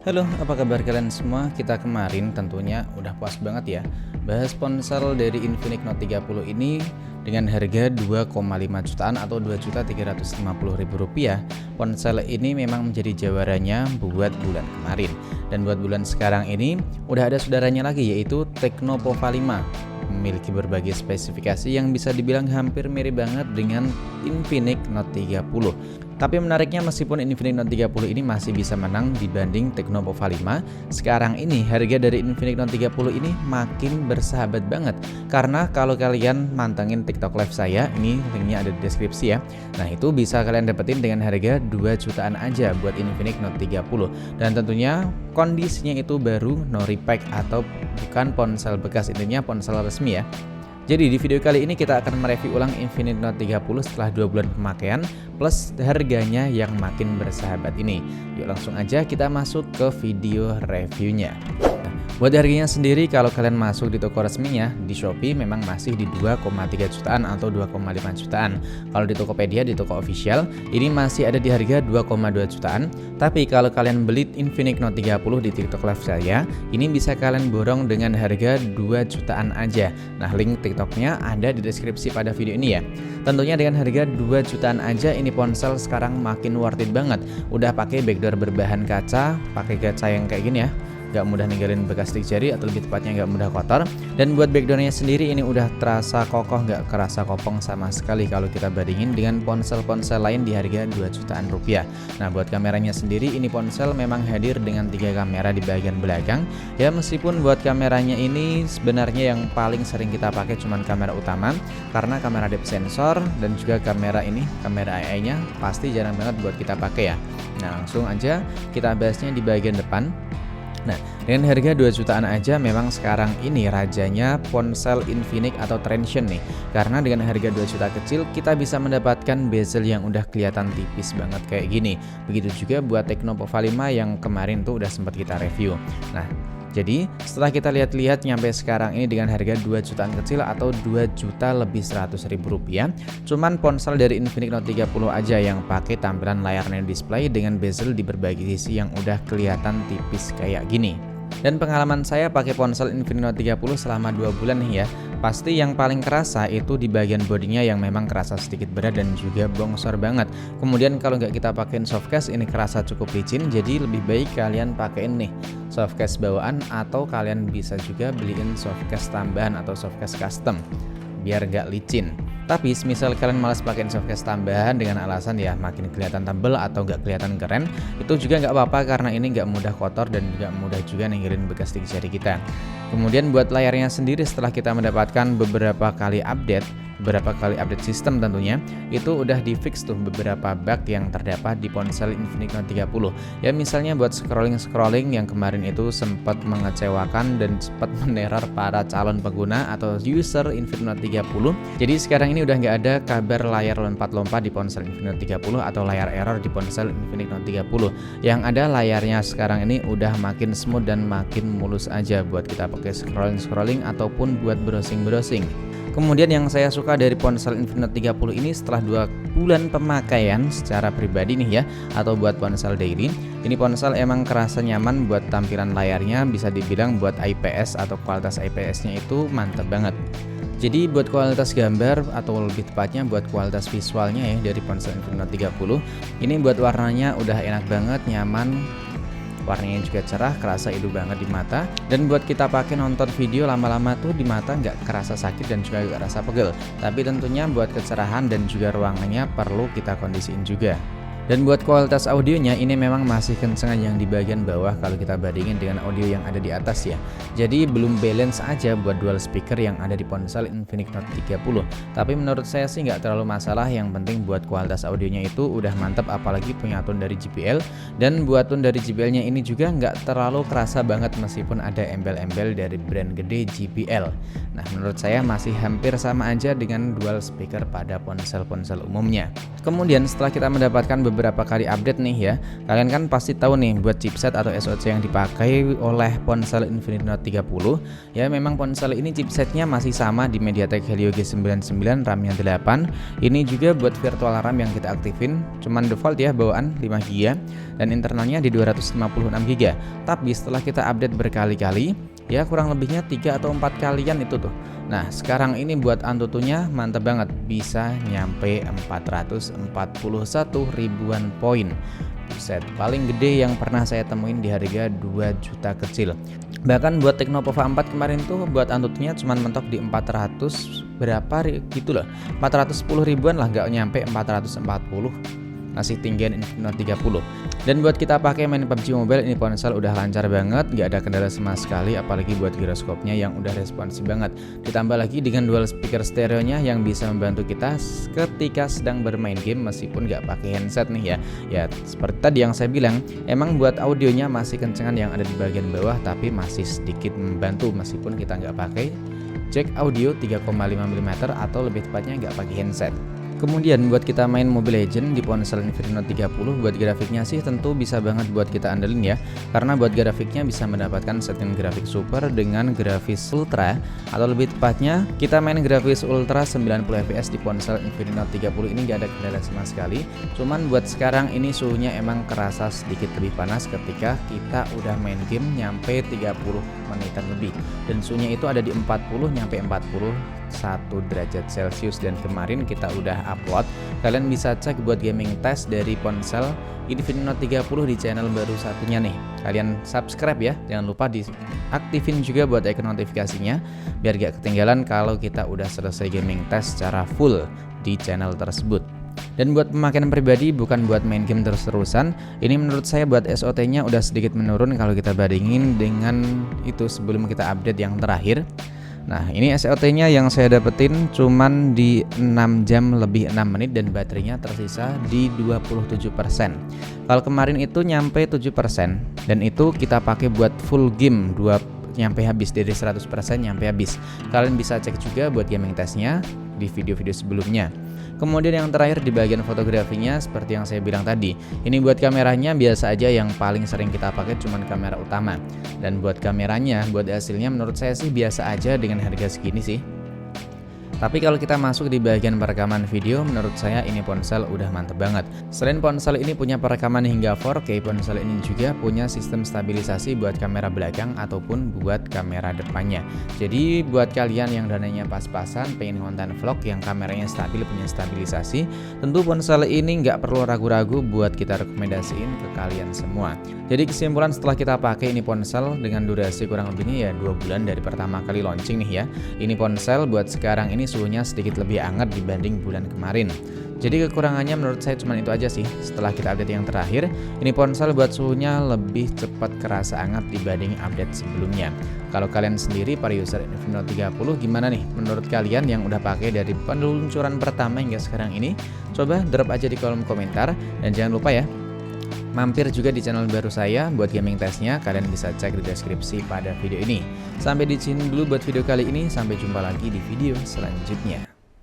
Halo, apa kabar kalian semua? Kita kemarin tentunya udah puas banget ya bahas ponsel dari Infinix Note 30 ini dengan harga 2,5 jutaan atau Rp2.350.000. Ponsel ini memang menjadi jawarannya buat bulan kemarin. Dan buat bulan sekarang ini udah ada saudaranya lagi, yaitu Tecno Pova 5. Memiliki berbagai spesifikasi yang bisa dibilang hampir mirip banget dengan Infinix Note 30. Tapi menariknya, meskipun Infinix Note 30 ini masih bisa menang dibanding Tecno Pova 5, sekarang ini harga dari Infinix Note 30 ini makin bersahabat banget. Karena kalau kalian mantengin TikTok live saya, ini linknya ada di deskripsi ya. Nah, itu bisa kalian dapetin dengan harga 2 jutaan aja buat Infinix Note 30. Dan tentunya kondisinya itu baru, no repack atau bukan ponsel bekas, intinya ponsel resmi ya. Jadi di video kali ini kita akan mereview ulang Infinix Note 30 setelah 2 bulan pemakaian plus harganya yang makin bersahabat ini. Yuk langsung aja kita masuk ke video reviewnya. Buat harganya sendiri, kalau kalian masuk di toko resminya di Shopee memang masih di 2,3 jutaan atau 2,5 jutaan. Kalau di Tokopedia, di toko official, ini masih ada di harga 2,2 jutaan. Tapi kalau kalian beli Infinix Note 30 di TikTok live saya, ini bisa kalian borong dengan harga 2 jutaan aja. Nah, link TikToknya ada di deskripsi pada video ini ya. Tentunya dengan harga 2 jutaan aja ini ponsel sekarang makin worth it banget. Udah pakai backdoor berbahan kaca, pakai kaca yang kayak gini ya, gak mudah ninggalin bekas stik jari atau lebih tepatnya gak mudah kotor. Dan buat backdoornya sendiri ini udah terasa kokoh, gak kerasa kopong sama sekali kalau kita bandingin dengan ponsel-ponsel lain di harga 2 jutaan rupiah. Nah, buat kameranya sendiri ini ponsel memang hadir dengan 3 kamera di bagian belakang ya. Meskipun buat kameranya ini sebenarnya yang paling sering kita pakai cuman kamera utama, karena kamera depth sensor dan juga kamera ini, kamera AI nya pasti jarang banget buat kita pakai ya. Nah, langsung aja kita bahasnya di bagian depan. Nah, dengan harga 2 jutaan aja memang sekarang ini rajanya ponsel Infinix atau Transsion nih. Karena dengan harga 2 juta kecil kita bisa mendapatkan bezel yang udah kelihatan tipis banget kayak gini. Begitu juga buat Tecno Pova 5 yang kemarin tuh udah sempat kita review. Nah, jadi setelah kita lihat-lihat nyampe sekarang ini dengan harga 2 jutaan kecil atau 2 juta lebih 100 ribu rupiah, cuman ponsel dari Infinix Note 30 aja yang pakai tampilan layar nano display dengan bezel di berbagai sisi yang udah kelihatan tipis kayak gini. Dan pengalaman saya pakai ponsel Infinix Note 30 selama 2 bulan nih ya, pasti yang paling kerasa itu di bagian bodinya yang memang kerasa sedikit berat dan juga bongsor banget. Kemudian kalau nggak kita pakein softcase ini kerasa cukup licin, jadi lebih baik kalian pakein nih softcase bawaan atau kalian bisa juga beliin softcase tambahan atau softcase custom biar nggak licin. Tapi misal kalian malas pakai softcase tambahan dengan alasan ya makin kelihatan tebel atau nggak kelihatan keren, itu juga nggak apa-apa karena ini nggak mudah kotor dan nggak mudah juga ninggalin bekas stik jari kita. Kemudian buat layarnya sendiri, setelah kita mendapatkan beberapa kali update sistem tentunya, itu udah di fix tuh beberapa bug yang terdapat di ponsel Infinix Note 30. Ya misalnya buat scrolling yang kemarin itu sempat mengecewakan dan sempat meneror para calon pengguna atau user Infinix Note 30. Jadi sekarang ini udah nggak ada kabar layar lompat-lompat di ponsel Infinix Note 30 atau layar error di ponsel Infinix Note 30. Yang ada layarnya sekarang ini udah makin smooth dan makin mulus aja buat kita pakai scrolling ataupun buat browsing. Kemudian yang saya suka dari ponsel Infinix Note 30 ini setelah 2 bulan pemakaian secara pribadi nih ya, atau buat ponsel daily, ini ponsel emang kerasa nyaman buat tampilan layarnya, bisa dibilang buat IPS atau kualitas IPS-nya itu mantep banget. Jadi buat kualitas gambar atau lebih tepatnya buat kualitas visualnya ya dari ponsel Infinix Note 30, ini buat warnanya udah enak banget, nyaman. Warnanya juga cerah, kerasa hidup banget di mata. Dan buat kita pakai nonton video lama-lama tuh di mata nggak kerasa sakit dan juga nggak kerasa pegel. Tapi tentunya buat kecerahan dan juga ruangannya perlu kita kondisiin juga. Dan buat kualitas audionya ini memang masih kencengan yang di bagian bawah kalau kita bandingin dengan audio yang ada di atas ya. Jadi belum balance aja buat dual speaker yang ada di ponsel Infinix Note 30. Tapi menurut saya sih nggak terlalu masalah, yang penting buat kualitas audionya itu udah mantap, apalagi punya tone dari JBL. Dan buat tone dari JBL-nya ini juga nggak terlalu kerasa banget meskipun ada embel-embel dari brand gede JBL. Nah, menurut saya masih hampir sama aja dengan dual speaker pada ponsel-ponsel umumnya. Kemudian setelah kita mendapatkan beberapa beberapa kali update nih ya. Kalian kan pasti tahu nih buat chipset atau SoC yang dipakai oleh ponsel Infinix Note 30. Ya memang ponsel ini chipsetnya masih sama di MediaTek Helio G99, RAM-nya 8. Ini juga buat virtual RAM yang kita aktifin cuman default ya bawaan 5GB dan internalnya di 256GB. Tapi setelah kita update berkali-kali ya kurang lebihnya 3 atau 4 kalian itu tuh. Nah sekarang ini buat Antutunya mantep banget, bisa nyampe 441 ribuan poin. Set paling gede yang pernah saya temuin di harga 2 juta kecil. Bahkan buat Teknopova 4 kemarin tuh buat Antutunya cuman mentok di 400 berapa gitu loh, 410 ribuan lah, nggak nyampe 440. Masih tinggian Infinix Note 30. Dan buat kita pakai main PUBG Mobile, ini ponsel udah lancar banget, nggak ada kendala sama sekali, apalagi buat giroskopnya yang udah responsif banget. Ditambah lagi dengan dual speaker stereonya yang bisa membantu kita ketika sedang bermain game meskipun nggak pakai handset nih ya. Ya seperti tadi yang saya bilang, emang buat audionya masih kencengan yang ada di bagian bawah, tapi masih sedikit membantu meskipun kita nggak pakai jack audio 3,5 mm atau lebih tepatnya nggak pakai handset. Kemudian buat kita main Mobile Legends di ponsel Infinix Note 30, buat grafiknya sih tentu bisa banget buat kita andelin ya. Karena buat grafiknya bisa mendapatkan setting grafik super dengan grafis ultra, atau lebih tepatnya kita main grafis ultra 90 fps di ponsel Infinix Note 30 ini gak ada kendala sama sekali. Cuman buat sekarang ini suhunya emang kerasa sedikit lebih panas ketika kita udah main game nyampe 30 menitan lebih, dan suhunya itu ada di 40 nyampe 41 derajat Celcius. Dan kemarin kita udah upload, kalian bisa cek buat gaming test dari ponsel Infinix Note 30 di channel baru satunya nih. Kalian subscribe ya, jangan lupa diaktifin juga buat icon notifikasinya biar gak ketinggalan kalau kita udah selesai gaming test secara full di channel tersebut. Dan buat pemakaian pribadi, bukan buat main game terus-terusan, ini menurut saya buat SOT-nya udah sedikit menurun kalau kita bandingin dengan itu sebelum kita update yang terakhir. Nah ini SOT-nya yang saya dapetin cuman di 6 jam lebih 6 menit dan baterainya tersisa di 27%. Kalau kemarin itu nyampe 7% dan itu kita pakai buat full game nyampe habis, dari 100% nyampe habis. Kalian bisa cek juga buat gaming testnya di video-video sebelumnya. Kemudian yang terakhir di bagian fotografinya seperti yang saya bilang tadi, ini buat kameranya biasa aja, yang paling sering kita pakai cuman kamera utama. Dan buat kameranya, buat hasilnya menurut saya sih biasa aja dengan harga segini sih. Tapi kalau kita masuk di bagian perekaman video, menurut saya ini ponsel udah mantep banget. Selain ponsel ini punya perekaman hingga 4K, ponsel ini juga punya sistem stabilisasi buat kamera belakang ataupun buat kamera depannya. Jadi buat kalian yang dananya pas-pasan, pengen konten vlog yang kameranya stabil, punya stabilisasi, tentu ponsel ini nggak perlu ragu-ragu buat kita rekomendasiin ke kalian semua. Jadi kesimpulan setelah kita pakai ini ponsel dengan durasi kurang lebihnya ya 2 bulan dari pertama kali launching nih ya. Ini ponsel buat sekarang ini suhunya sedikit lebih hangat dibanding bulan kemarin. Jadi kekurangannya menurut saya cuma itu aja sih. Setelah kita update yang terakhir, ini ponsel buat suhunya lebih cepat kerasa hangat dibanding update sebelumnya. Kalau kalian sendiri para user Infinix Note 30 gimana nih menurut kalian yang udah pakai dari peluncuran pertama hingga sekarang ini? Coba drop aja di kolom komentar, dan jangan lupa ya, mampir juga di channel baru saya buat gaming testnya, kalian bisa cek di deskripsi pada video ini. Sampai di sini dulu buat video kali ini, sampai jumpa lagi di video selanjutnya.